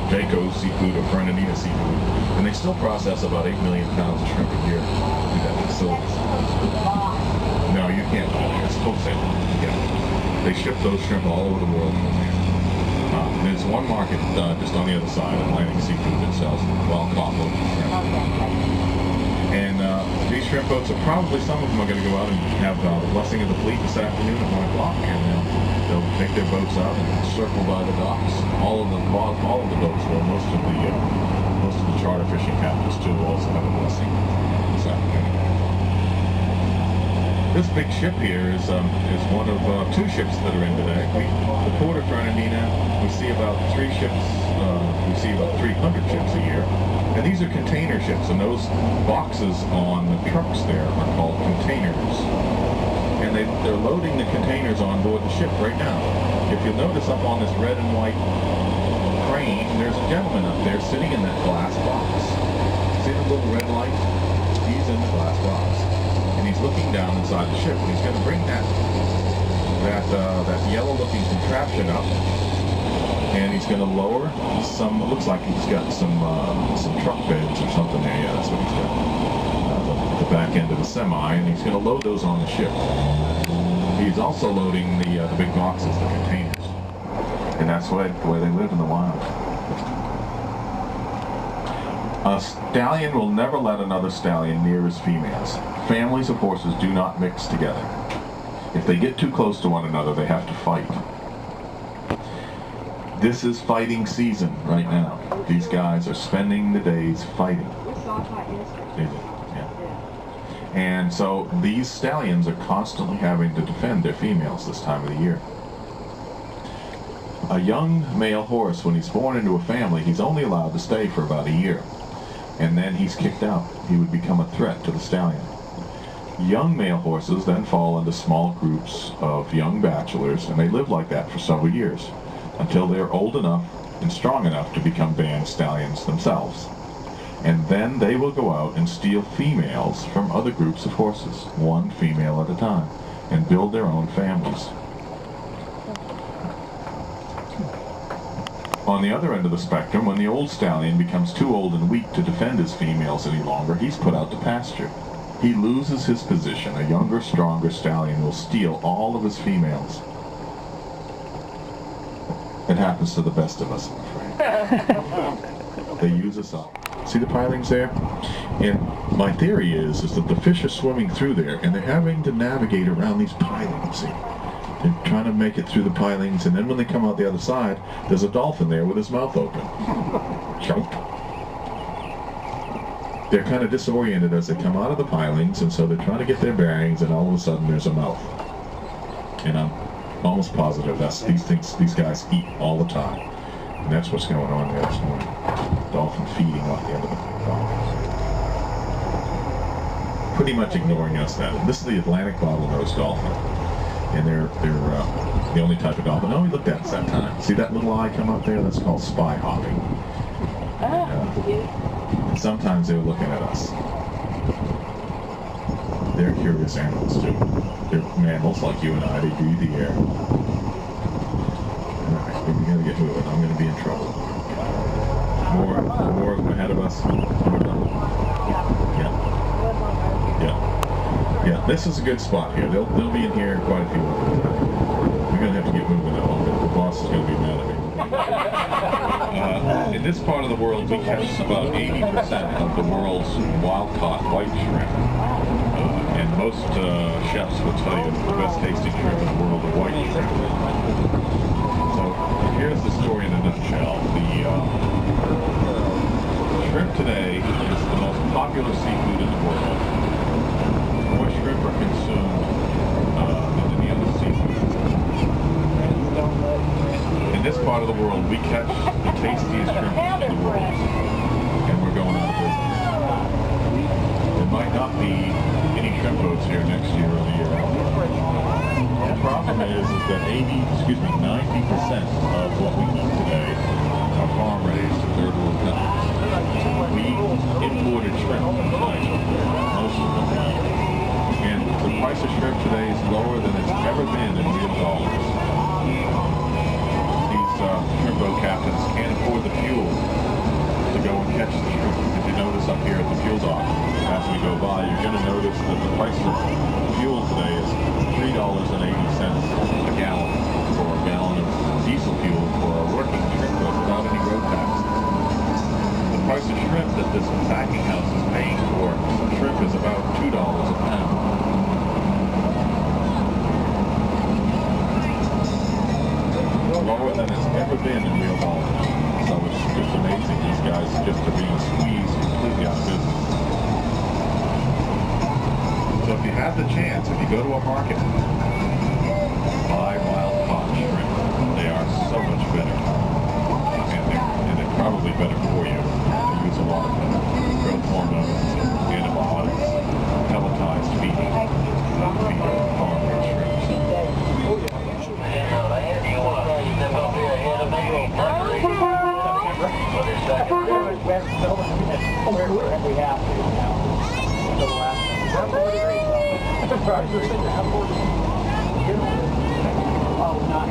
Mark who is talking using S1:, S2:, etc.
S1: Daco seafood or Fernandina seafood, and they still process about 8 million pounds of shrimp a year through that facility. No, you can't buy it. It's wholesale. Yeah. They ship those shrimp all over the world from there. There's one market just on the other side, Atlantic Seafood, that sells wild-caught local shrimp. And these shrimp boats are probably, some of them are going to go out and have the blessing of the fleet this afternoon at 1 o'clock, and they'll take their boats out and circle by the docks. All of the boats will. Most of the charter fishing captains too will also have a blessing this afternoon. This big ship here is one of 2 ships that are in today. The Port of Fernandina, we see about 3 ships. We see about 300 ships a year. And these are container ships, and those boxes on the trucks there are called containers. And they're loading the containers on board the ship right now. If you'll notice up on this red and white crane, there's a gentleman up there sitting in that glass box. See the little red light? He's in the glass box. And he's looking down inside the ship, and he's going to bring that yellow-looking contraption up. And he's going to lower some, it looks like he's got some truck beds or something there. Yeah, that's what he's got. The back end of the semi, and he's going to load those on the ship. He's also loading the big boxes, the containers. And that's where they live in the wild. A stallion will never let another stallion near his females. Families of horses do not mix together. If they get too close to one another, they have to fight. This is fighting season right now. These guys are spending the days fighting. Yeah. And so these stallions are constantly having to defend their females this time of the year. A young male horse, when he's born into a family, he's only allowed to stay for about a year. And then he's kicked out. He would become a threat to the stallion. Young male horses then fall into small groups of young bachelors, and they live like that for several years, until they're old enough and strong enough to become band stallions themselves. And then they will go out and steal females from other groups of horses, one female at a time, and build their own families. On the other end of the spectrum, when the old stallion becomes too old and weak to defend his females any longer, he's put out to pasture. He loses his position. A younger, stronger stallion will steal all of his females. It happens to the best of us, I'm afraid. They use us up. See the pilings there? And my theory is that the fish are swimming through there, and they're having to navigate around these pilings. See? They're trying to make it through the pilings, and then when they come out the other side, there's a dolphin there with his mouth open. Chomp. They're kind of disoriented as they come out of the pilings, and so they're trying to get their bearings, and all of a sudden there's a mouth. And I'm almost positive that's these guys eat all the time. And that's what's going on there this morning. Dolphin feeding off the end of the box. Pretty much ignoring us then. This is the Atlantic bottlenose dolphin. And they're the only type of dolphin. Oh, we looked at us that time. See that little eye come up there? That's called spy hopping. And sometimes they're looking at us. They're curious animals too. They're mammals like you and I. They breathe the air. Alright, we gotta get moving. I'm gonna be in trouble. More of them ahead of us. Yeah, this is a good spot here. They'll be in here quite a few of them. We're going to have to get moving though. The boss is going to be mad at me. In this part of the world, we catch about 80% of the world's wild-caught white shrimp. And most chefs will tell you the best tasting shrimp in the world are white shrimp. So here's the story in a nutshell. The shrimp today is the most popular seafood in the world. More shrimp are consumed than any other seafood. In this part of the world, we catch the tastiest shrimp in the world, and we're going out of business. There might not be any shrimp boats here next year or the year after. The problem is that 90% of what we eat today are farm-raised third world countries. We imported shrimp from China, most of them. And the price of shrimp today is lower than it's ever been in real dollars. These shrimp boat captains can't afford the fuel catch the shrimp. If you notice up here at the fuel dock, as we go by, you're going to notice that the price of fuel today is $3.80 a gallon for a gallon of diesel fuel for a working shrimp boat without any road tax. The price of shrimp that this packing house is paying for shrimp is about $2 a pound. Lower than it's ever been in real dollars. So it's just amazing. These guys just are being squeezed completely out of business. So if you have the chance, if you go to a market, buy wild caught shrimp. They are so much better. And they're probably better for you. They use a lot of growth hormones, antibiotics, pelletized feeding, not feed farm-raised shrimp.
S2: Oh, not